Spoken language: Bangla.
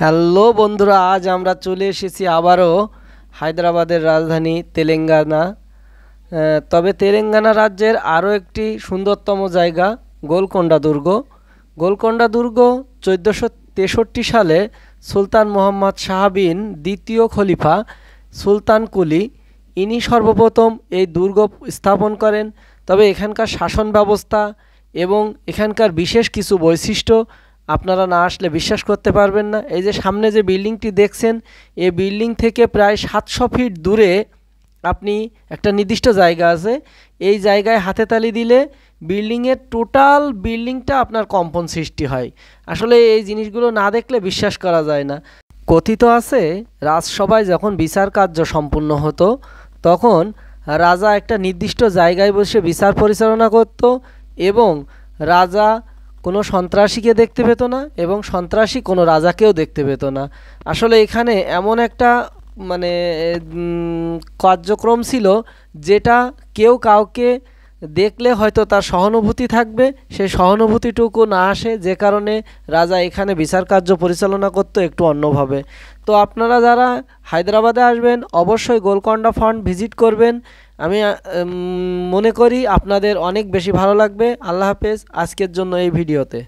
হ্যালো বন্ধুরা, আজ আমরা চলে এসেছি আবারও হায়দ্রাবাদের রাজধানী তেলেঙ্গানা। তবে তেলেঙ্গানা রাজ্যের আরও একটি সুন্দরতম জায়গা গোলকোন্ডা দুর্গ। গোলকোন্ডা দুর্গ 1463 সালে সুলতান মোহাম্মদ শাহ বিন দ্বিতীয় খলিফা সুলতান কুলি ইনি সর্বপ্রথম এই দুর্গ স্থাপন করেন। তবে এখানকার শাসন ব্যবস্থা এবং এখানকার বিশেষ কিছু বৈশিষ্ট্য আপনারা না আসলে বিশ্বাস করতে পারবেন না। এই যে সামনে যে বিল্ডিংটি দেখছেন, এই বিল্ডিং থেকে প্রায় 700 ফিট দূরে আপনি একটা নির্দিষ্ট জায়গা আছে, এই জায়গায় হাতে তালি দিলে বিল্ডিংয়ের টোটাল বিল্ডিংটা আপনার কম্পন সৃষ্টি হয়। আসলে এই জিনিসগুলো না দেখলে বিশ্বাস করা যায় না। কথিত আছে, রাজসভায় যখন বিচার কার্য সম্পূর্ণ হতো তখন রাজা একটা নির্দিষ্ট জায়গায় বসে বিচার পরিচালনা করত এবং রাজা কোনো সন্ত্রাসীকে দেখতে পেত না এবং সন্ত্রাসী কোনো রাজাকেও দেখতে পেত না। আসলে এখানে এমন একটা মানে কার্যক্রম ছিল যেটা কেউ কাউকে দেখলে হয়তো তার সহানুভূতি থাকবে, সেই সহানুভূতিটুকু না আসে, যে কারণে রাজা এখানে বিচার কার্য পরিচালনা করতো একটু অন্যভাবে। তো আপনারা যারা হায়দ্রাবাদে আসবেন অবশ্যই গোলকোন্ডা ফন্ট ভিজিট করবেন। আমি মনে করি আপনাদের অনেক বেশি ভালো লাগবে। আল্লাহ হাফেজ আজকের জন্য এই ভিডিওতে।